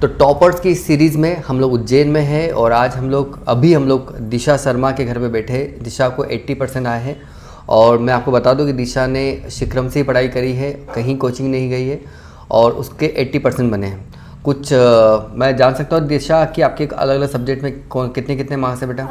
तो टॉपर्स की सीरीज़ में हम लोग उज्जैन में हैं और आज हम लोग दिशा शर्मा के घर पे बैठे हैं। दिशा को 80% आए हैं और मैं आपको बता दूं कि दिशा ने शिक्रम से ही पढ़ाई करी है, कहीं कोचिंग नहीं गई है और उसके 80% बने हैं। कुछ मैं जान सकता हूँ दिशा कि आपके अलग अलग सब्जेक्ट में कितने कितने मार्क्स है बेटा?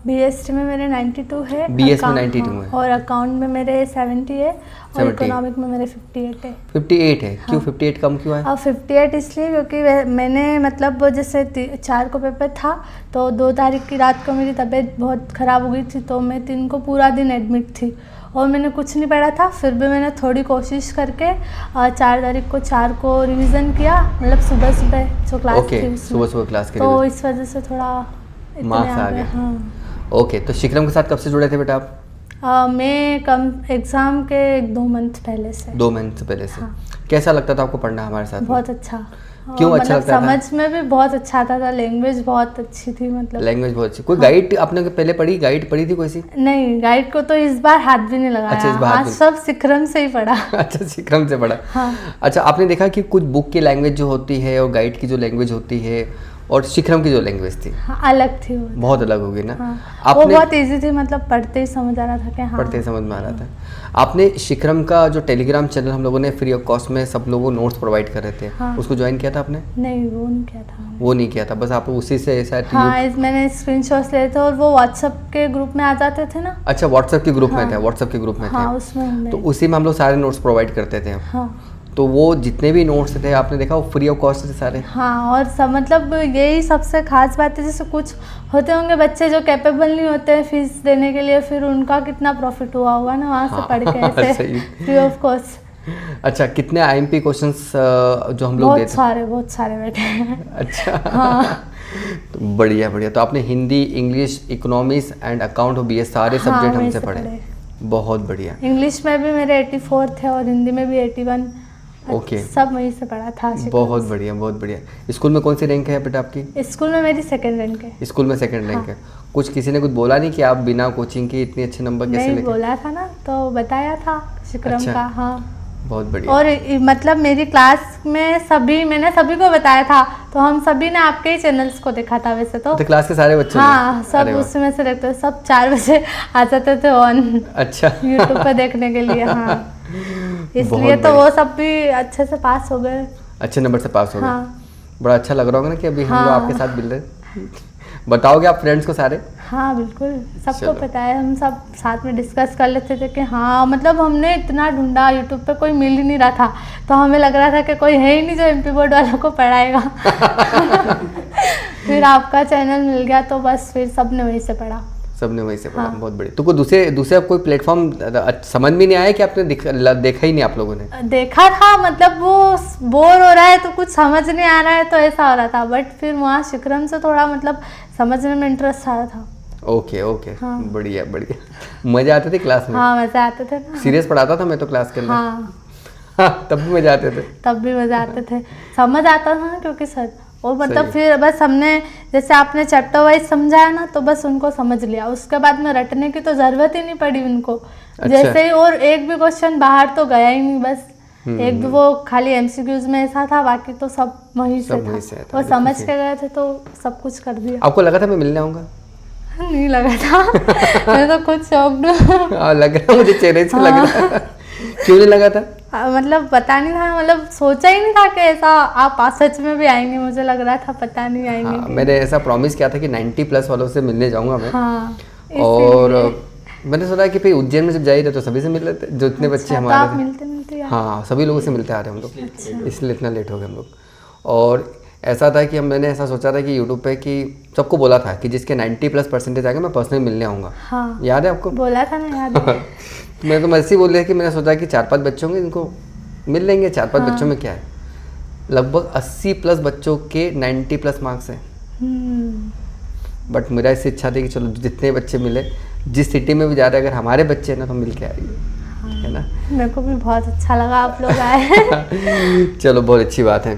बीएसटी में मेरे 92 है, बीएस में 92 है और अकाउंट में मेरे 70 है और इकोनॉमिक में मेरे 58 है। 58 है। क्यों 58 कम क्यों है? 58 इसलिए क्योंकि मैंने मतलब जैसे 4 को पेपर था तो 2 तारीख की रात को मेरी तबीयत बहुत ख़राब हो गई थी, तो मैं 3 को पूरा दिन एडमिट थी और मैंने कुछ नहीं पढ़ा था। फिर भी मैंने थोड़ी कोशिश करके 4 तारीख को 4 को रिवीजन किया, मतलब सुबह सुबह जो क्लास थी सुबह क्लास के, तो इस वजह से थोड़ा मार्क्स आ गए। हाँ। ओके, तो शिक्रम के साथ कब से जुड़े थे बेटा आप? मैं एग्ज़ाम के 2 मंथ पहले से। 2 मंथ पहले से। हाँ। कैसा लगता था आपको पढ़ना हमारे साथ? बहुत अच्छा। क्यों अच्छा मतलब लगता था? समझ में भी बहुत अच्छा आता था, लैंग्वेज बहुत अच्छी थी, मतलब लैंग्वेज बहुत अच्छी। कोई गाइड आपने पहले पढ़ी, गाइड पढ़ी थी कोई सी? नहीं, गाइड को तो इस बार हाथ भी नहीं लगाया। अच्छा, इस बार आज सब शिक्रम से ही पढ़ा। अच्छा, शिक्रम से पढ़ा। हाँ। अच्छा, आपने देखा कि कुछ बुक की लैंग्वेज जो होती है और गाइड की जो लैंग्वेज होती है और शिक्रम की जो लैंग्वेज थी, हाँ, अलग थी वो। बहुत अलग होगी ना। हाँ। वो बहुत इजी थी, मतलब पढ़ते ही समझ आ रहा था कि हाँ, पढ़ते ही समझ में आ रहा था। आपने शिक्रम का जो टेलीग्राम चैनल हम लोगों ने फ्री ऑफ कॉस्ट में सब लोगों को नोट्स प्रोवाइड कर रहे थे, हाँ। उसको ज्वाइन किया था आपने? नहीं, वो नहीं किया था। वो नहीं किया था, बस आप उसी से ऐसा? हाँ, मैंने स्क्रीनशॉट्स लिए थे और वो व्हाट्सएप के ग्रुप में आ जाते थे ना। अच्छा, व्हाट्सएप के ग्रुप में थे? व्हाट्सएप के ग्रुप में हाँ, थे, उसमें तो उसी में हम लोग सारे नोट्स प्रोवाइड करते थे। हाँ। तो वो जितने भी नोट्स थे आपने देखा वो फ्री ऑफ कॉस्ट थे सारे? हाँ, और सब मतलब यही सबसे खास बात है, जैसे कुछ होते होंगे बच्चे जो कैपेबल नहीं होते हैं फीस देने के लिए, फिर उनका कितना प्रॉफिट हुआ होगा ना वहाँ से पढ़ के ऐसे फ्री ऑफ कॉस्ट। अच्छा, कितने आईएमपी क्वेश्चंस जो हम लोग देते? बहुत सारे बैठे हैं। अच्छा। हाँ। तो बढ़िया बढ़िया। तो आपने Hindi, English, economics and account और बीएस सारे सब्जेक्ट हमसे पढ़े। बहुत बढ़िया। इंग्लिश में भी मेरे 84 थे और हिंदी में भी 81। ओके, सब वहीं से पढ़ा था। बहुत बढ़िया बहुत बढ़िया। स्कूल में कौन सी रैंक है बेटा आपकी? स्कूल में मेरी 2nd रैंक है। स्कूल में 2nd रैंक है। कुछ किसी ने कुछ बोला नहीं कि आप बिना कोचिंग के इतने अच्छे नंबर कैसे लेके? नहीं, बोला था ना, तो बताया था शिक्रम का। हाँ, बहुत बढ़िया। और मतलब मेरी क्लास में मैंने सभी को बताया था, तो हम सभी ने आपके ही चैनल्स को देखा था वैसे तो क्लास के सारे बच्चों? हाँ, सब उसमें से देखते, सब 4 बजे आ जाते थे ऑन। अच्छा, यूट्यूब पे देखने के लिए। हाँ, इसलिए तो वो सब भी अच्छे से पास हो गए, अच्छे नंबर से पास हो गए। हाँ। बड़ा अच्छा लग रहा होगा ना कि अभी हम लोग आपके साथ मिल रहे। बताओगे आप फ्रेंड्स को सारे? हाँ, बिल्कुल, सबको पता है। हम सब साथ में डिस्कस कर लेते थे कि हाँ, मतलब हमने इतना ढूंढा यूट्यूब पे, कोई मिल ही नहीं रहा था, तो हमें लग रहा था कि कोई है ही नहीं जो एमपी बोर्ड वालों को पढ़ाएगा। फिर आपका चैनल मिल गया तो बस फिर सबने वहीं से पढ़ा। सबने वहीं से पढ़ा। हाँ। बहुत बढ़िया। तो कोई दूसरे कोई प्लेटफॉर्म समझ में नहीं आया कि आपने देखा ही नहीं? आप लोगों ने देखा था, मतलब वो बोर हो रहा है तो कुछ समझ नहीं आ रहा है तो ऐसा हो रहा था, बट फिर वहाँ शिक्रम से थोड़ा मतलब समझने में इंटरेस्ट आ रहा था। Okay okay. हाँ। बढ़िया बढ़िया। मजे आते थे क्लास में? हाँ, मजे आते थे। सीरियस पढ़ाता था मैं तो क्लास के अंदर। हाँ, तब भी मजे आते थे? तब भी मजे आते थे, समझ आता था ना क्योंकि सर, और मतलब फिर बस हमने जैसे आपने चैप्टर वाइज समझाया ना तो बस उनको समझ लिया, उसके बाद में रटने की तो जरूरत ही नहीं पड़ी उनको। अच्छा। जैसे ही, और एक भी क्वेश्चन बाहर तो गया ही नहीं, बस एक भी वो खाली एमसीक्यूज में ऐसा था, बाकी तो सब वहीं से था। वो समझ के गए थे तो सब कुछ कर दिया। आपको लगा था मैं मिलने आऊंगा? नहीं लगा था। मैं तो खुद शॉक्ड हूँ। लग रहा मुझे चेहरे से लग रहा। क्यों नहीं लगा था? मतलब पता नहीं था, मतलब सोचा ही नहीं था कि ऐसा आप सच में भी आएंगे। मुझे लग रहा था पता नहीं आएंगे। हाँ, मैंने ऐसा प्रॉमिस किया था कि 90+ वालों से मिलने जाऊंगा मैं। हाँ, और मैंने सोचा कि फिर उज्जैन में जब जा ही रहे तो सभी से मिल लेते, जो इतने बच्चे हमारे तो मिलते हाँ, सभी लोगों से मिलते आ रहे हम लोग, इसलिए इतना लेट हो गए हम लोग। और ऐसा था कि मैंने ऐसा सोचा था कि यूट्यूब पे कि सबको बोला था कि जिसके 90+ % आएगा मैं पर्सनली मिलने आऊँगा। हाँ, याद है आपको? बोला था ना, याद है। मैं तो ऐसे ही बोल रहा कि मैंने सोचा कि 4-5 बच्चों होंगे इनको मिल लेंगे। 4-5 बच्चों में क्या है, लगभग 80+ बच्चों के 90+ मार्क्स हैं। बट मेरा इससे इच्छा थी कि चलो जितने बच्चे मिले, जिस सिटी में भी जा रहे, अगर हमारे बच्चे हैं ना तो मिल के आएंगे, है ना। मेरे को भी बहुत अच्छा लगा आप लोग आए। चलो, बहुत अच्छी बात है।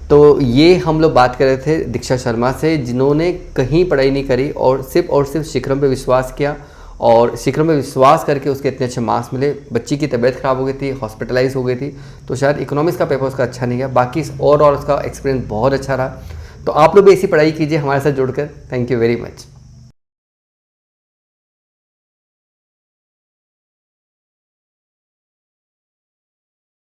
तो ये हम लोग बात कर रहे थे दिशा शर्मा से, जिन्होंने कहीं पढ़ाई नहीं करी और सिर्फ शिक्रम पे विश्वास किया और शिखरम में विश्वास करके उसके इतने अच्छे मार्क्स मिले। बच्ची की तबीयत ख़राब हो गई थी, हॉस्पिटलाइज हो गई थी, तो शायद इकोनॉमिक्स का पेपर उसका अच्छा नहीं गया, बाकी और उसका एक्सपीरियंस बहुत अच्छा रहा। तो आप लोग भी ऐसी पढ़ाई कीजिए हमारे साथ जुड़कर। Thank you very much.